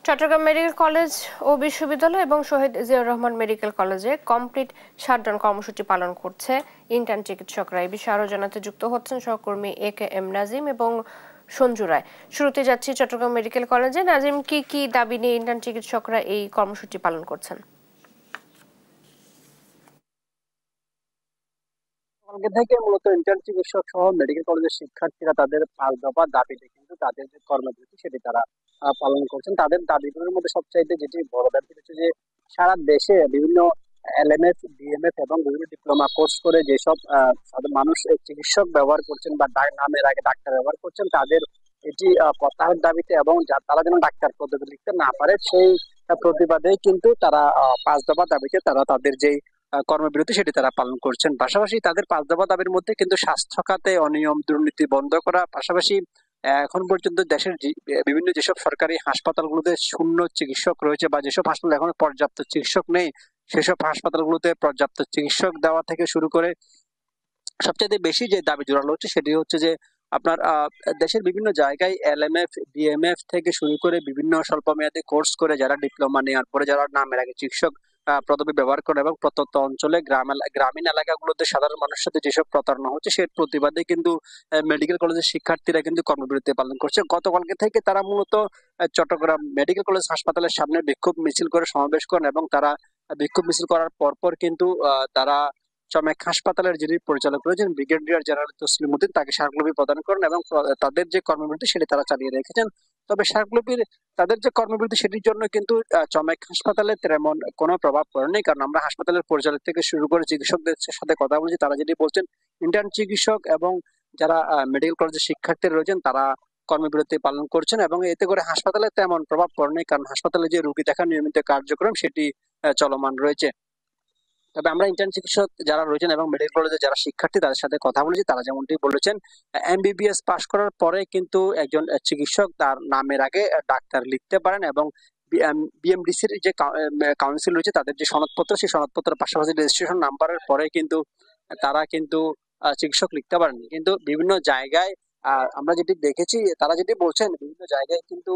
Chittagong medical college ও বিশ্ববিদ্যালয় এবং শহীদ Ziaur Rahman medical কলেজে কমপ্লিট শাটডাউন কর্মসূচি পালন করছে ইন্টার্ন চিকিৎসকরা। এই বিষয়ে আরো জানাতে যুক্ত হচ্ছেন সহকর্মী এ.কে.এম. নাজিম এবং সঞ্জু রায়। শুরুতে যাচ্ছি চট্টগ্রাম মেডিকেল কলেজে। নাজিম, কি কি দাবি নিয়ে ইন্টার্ন চিকিৎসকরা এই কর্মসূচি পালন করছেন? আগে থেকে মূলত ইন্টার্ন চিকিৎসক সহ মেডিকেল কলেজের শিক্ষার্থীরা তাদের 5 দফা দাবিতে কিন্তু তাদের যে কর্মবিরতি সেটি তারা পালন করছেন। তাদের দাবিগুলোর মধ্যে সবচাইতে যেটি বড় দাবি হচ্ছে যে সারা দেশে বিভিন্ন এলএমএস, ডিএমএস এবং বিভিন্ন ডিপ্লোমা কোর্স করে যেসব মানুষ চিকিৎসক ব্যবহার করছেন বা নামের আগে ডাক্তার ব্যবহার করছেন, তাদের এটি প্রত্যাহারের দাবিতে এবং তারা যেন ডাক্তার পদবি লিখতে না পারে সেই প্রতিবাদে কিন্তু তারা 5 দফা দাবিতে তারা তাদের যেই কর্মবিরতি সেটি তারা পালন করছেন। পাশাপাশি তাদের 5 দফা দাবির মধ্যে কিন্তু স্বাস্থ্য খাতে অনিয়ম দুর্নীতি বন্ধ করা, পাশাপাশি এখন পর্যন্ত দেশের বিভিন্ন যেসব সরকারি হাসপাতালগুলোতে শূন্য চিকিৎসক রয়েছে বা যেসব হাসপাতাল এখন পর্যাপ্ত চিকিৎসক নেই, সেসব হাসপাতালগুলোতে পর্যাপ্ত চিকিৎসক দেওয়া থেকে শুরু করে সবচেয়ে বেশি যে দাবি জোরালো হচ্ছে সেটি হচ্ছে যে আপনার দেশের বিভিন্ন জায়গায় এলএমএফ, ডিএমএফ থেকে শুরু করে বিভিন্ন স্বল্প মেয়াদী কোর্স করে যারা ডিপ্লোমা নেওয়ার পরে যারা নামের আগে চিকিৎসক পদবি ব্যবহার করে এবং প্রত্যন্ত অঞ্চলে গ্রামীণ এলাকাগুলোতে সাধারণ মানুষের সাথে যেসব প্রতারণা হচ্ছে সেই প্রতিবাদে কিন্তু মেডিকেল কলেজের শিক্ষার্থীরা কিন্তু কর্মবিরতি পালন করছে। গতকালকে থেকে তারা মূলত চট্টগ্রাম মেডিকেল কলেজ হাসপাতালের সামনে বিক্ষোভ মিছিল করে সমাবেশ করেন এবং তারা বিক্ষোভ মিছিল করার পরপর কিন্তু তারা চমেক হাসপাতালের যিনি পরিচালক রয়েছেন ব্রিগেডিয়ার জেনারেল তসলিম উদ্দিন তাকে স্মারকলিপি প্রদান করেন এবং তাদের যে কর্মবিরতি সেটি তারা চালিয়ে রেখেছেন। তবে স্মারকলিপির তাদের যে কর্মবিরতি সেটির জন্য কিন্তু চমেক হাসপাতালে তেমন কোনো প্রভাব পড়েনি, কারণ আমরা হাসপাতালের পরিচালক থেকে শুরু করে চিকিৎসকদের সাথে কথা বলছি, তারা যেটি বলছেন ইন্টার্ন চিকিৎসক এবং যারা মেডিকেল কলেজের শিক্ষার্থী রয়েছেন তারা কর্মবিরতি পালন করছেন এবং এতে করে হাসপাতালে তেমন প্রভাব পড়েনি, কারণ হাসপাতালে যে রোগী দেখা নিয়মিত কার্যক্রম সেটি চলমান রয়েছে। তবে আমরা ইন্টার্ন চিকিৎসক যারা রয়েছেন এবং মেডিকেল কলেজে যারা শিক্ষার্থী তাদের সাথে কথা বলেছি, তারা যেমনটি বলেছেন এমবিবিএস পাশ করার পরে কিন্তু একজন চিকিৎসক তার নামের আগে ডাক্তার লিখতে পারেন এবং বিএমডিসির যে কাউন্সিল রয়েছে তাদের যে সনদপত্র সেই সনদপত্রের পাশাপাশি রেজিস্ট্রেশন নাম্বারের পরে কিন্তু তারা কিন্তু চিকিৎসক লিখতে পারেন। কিন্তু বিভিন্ন জায়গায় আমরা যেটি দেখেছি তারা যেটি বলছেন বিভিন্ন জায়গায় কিন্তু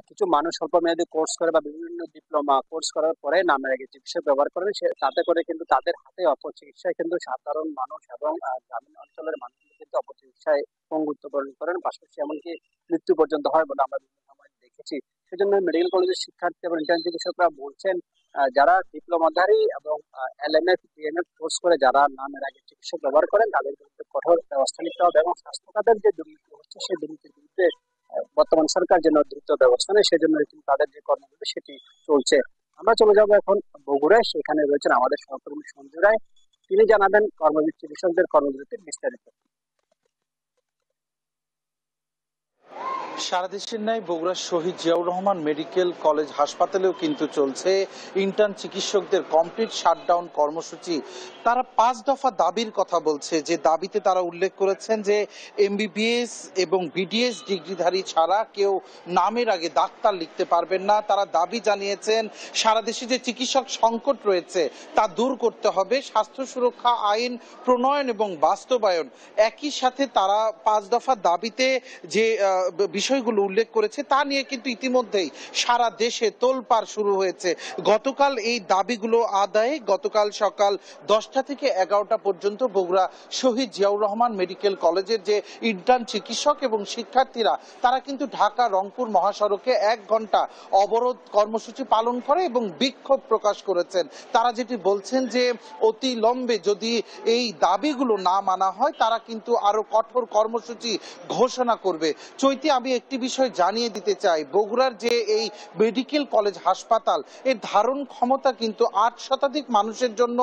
কিছু মানুষ স্বল্প মেয়াদী কোর্স করে বা বিভিন্ন ডিপ্লোমা কোর্স করার পরে নামের আগে চিকিৎসা ব্যবহার করেন, তাতে করে কিন্তু তাদের হাতে অপচিকিৎসায় কিন্তু সাধারণ মানুষ এবং গ্রামীণ অঞ্চলের মানুষ কিন্তু অপচিকিৎসায় পঙ্গুত্ব বরণ করেন, পাশাপাশি এমনকি মৃত্যু পর্যন্ত হয় বলে আমরা বিভিন্ন সময় দেখেছি। সেজন্য মেডিকেল কলেজের শিক্ষার্থী এবং ইন্টার্ন চিকিৎসকরা বলছেন যারা ডিপ্লোমাধারী এবং এলএমএফ, ডিএমএফ কোর্স করে যারা নামের আগে চিকিৎসা ব্যবহার করেন তাদের বিরুদ্ধে কঠোর ব্যবস্থা নিতে হবে এবং স্বাস্থ্য খাতের যে দুর্নীতি হচ্ছে সেই দুর্নীতির বিরুদ্ধে বর্তমান সরকার যেন দ্রুত ব্যবস্থা নেয় সেজন্য কিন্তু তাদের যে কর্মসূচি সেটি চলছে। আমরা চলে যাবো এখন বগুড়ায়, সেখানে রয়েছেন আমাদের সহকর্মী সঞ্জু রায়, তিনি জানাবেন চিকিৎসকদের কর্মসূচির বিস্তারিত। সারা দেশের ন্যায় বগুড়ার শহীদ জিয়াউর রহমান মেডিকেল কলেজ হাসপাতালেও কিন্তু চলছে ইন্টার্ন চিকিৎসকদের কমপ্লিট শাটডাউন কর্মসূচি। তারা 5 দফা দাবির কথা বলছে, যে দাবিতে তারা উল্লেখ করেছেন যে এমবিবিএস এবং বিডিএস ডিগ্রিধারী ছাড়া কেউ নামের আগে ডাক্তার লিখতে পারবেন না। তারা দাবি জানিয়েছেন সারা দেশে যে চিকিৎসক সংকট রয়েছে তা দূর করতে হবে, স্বাস্থ্য সুরক্ষা আইন প্রণয়ন এবং বাস্তবায়ন। একই সাথে তারা 5 দফা দাবিতে যে বিষয়গুলো উল্লেখ করেছে তা নিয়ে কিন্তু ইতিমধ্যেই সারা দেশে তোলপাড় শুরু হয়েছে। গতকাল এই দাবিগুলো আদায়ে গতকাল সকাল 10টা থেকে 11টা পর্যন্ত বগুড়া শহীদ জিয়াউর রহমান মেডিকেল কলেজের যে ইন্টার্ন চিকিৎসক এবং শিক্ষার্থীরা তারা কিন্তু ঢাকা রংপুর মহাসড়কে 1 ঘন্টা অবরোধ কর্মসূচি পালন করে এবং বিক্ষোভ প্রকাশ করেছেন। তারা যেটি বলছেন যে অতি লম্বে যদি এই দাবিগুলো না মানা হয় তারা কিন্তু আরো কঠোর কর্মসূচি ঘোষণা করবে। চৈতি, আমি একটি বিষয় জানিয়ে দিতে চাই, বগুড়ার যে এই মেডিকেল কলেজ হাসপাতাল এর ধারণ ক্ষমতা কিন্তু 8 শতাধিক মানুষের জন্য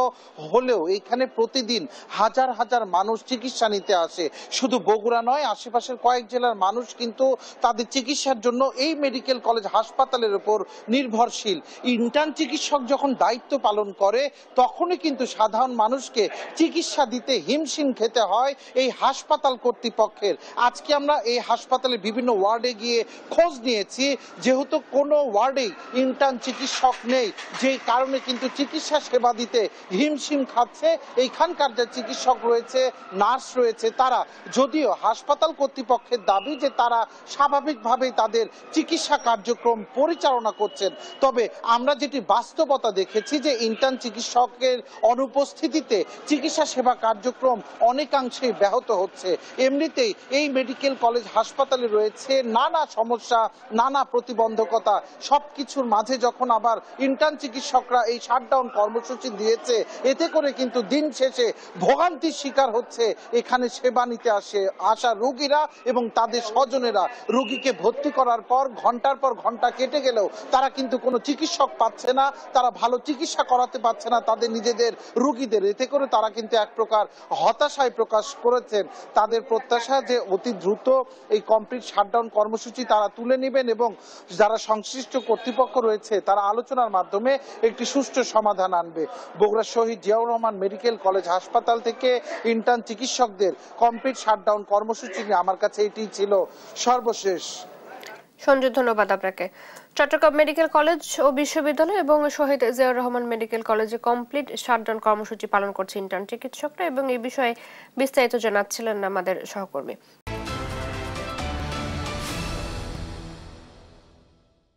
হলেও এখানে প্রতিদিন হাজার হাজার মানুষ চিকিৎসা নিতে আসে। শুধু বগুড়া নয়, আশেপাশের কয়েক জেলার মানুষ কিন্তু তাদের চিকিৎসার জন্য এই মেডিকেল কলেজ হাসপাতালের উপর নির্ভরশীল। ইন্টার্ন চিকিৎসক যখন দায়িত্ব পালন করে তখনই কিন্তু সাধারণ মানুষকে চিকিৎসা দিতে হিমশিম খেতে হয় এই হাসপাতাল কর্তৃপক্ষের। আজকে আমরা এই হাসপাতালের বিভিন্ন ওয়ার্ডে গিয়ে খোঁজ নিয়েছি, যেহেতু কোনো ওয়ার্ডেই ইন্টার্ন চিকিৎসক নেই, যে কারণে কিন্তু চিকিৎসা সেবা দিতে হিমশিম খাচ্ছে এইখানকার যে চিকিৎসক রয়েছে, নার্স রয়েছে, তারা। যদিও হাসপাতাল কর্তৃপক্ষের দাবি যে তারা স্বাভাবিকভাবেই তাদের চিকিৎসা কার্যক্রম পরিচালনা করছেন, তবে আমরা যেটি বাস্তবতা দেখেছি যে ইন্টার্ন চিকিৎসকের অনুপস্থিতিতে চিকিৎসা সেবা কার্যক্রম অনেকাংশেই ব্যাহত হচ্ছে। এমনিতেই এই মেডিকেল কলেজ হাসপাতালে রয়েছে নানা সমস্যা, নানা প্রতিবন্ধকতা, সবকিছুর মাঝে যখন আবার ইন্টার্ন চিকিৎসকরা এই শাটডাউন কর্মসূচি দিয়েছে, এতে করে কিন্তু দিন শেষে ভোগান্তির শিকার হচ্ছে এখানে সেবা নিতে আসা রোগীরা এবং তাদের স্বজনেরা। রোগীকে ভর্তি করার পর ঘন্টার পর ঘন্টা কেটে গেলেও তারা কিন্তু কোনো চিকিৎসক পাচ্ছে না, তারা ভালো চিকিৎসা করাতে পারছে না তাদের নিজেদের রোগীদের। এতে করে তারা কিন্তু এক প্রকার হতাশায় প্রকাশ করেছেন। তাদের প্রত্যাশা যে অতি দ্রুত এই কমপ্লিট শাটডাউন কর্মসূচি তারা তুলে নেবেন এবং যারা সংশ্লিষ্ট কর্তৃপক্ষ রয়েছে তারা আলোচনার মাধ্যমে একটি সুষ্ঠু সমাধান আনবে। বগুড়া শহীদ জিয়াউর রহমান মেডিকেল কলেজ হাসপাতাল থেকে ইন্টার্ন চিকিৎসকদের কমপ্লিট শাটডাউন কর্মসূচি নিয়ে আমার কাছে এটি ছিল সর্বশেষ। সঞ্জয়, ধন্যবাদ আপনাকে। চট্টগ্রাম মেডিকেল কলেজ ও বিশ্ববিদ্যালয় এবং শহীদ জিয়াউর রহমান মেডিকেল কলেজে কমপ্লিট শাটডাউন কর্মসূচি পালন করছে ইন্টার্ন চিকিৎসকরা, এবং এই বিষয়ে বিস্তারিত জানাচ্ছিলেন আমাদের সহকর্মী।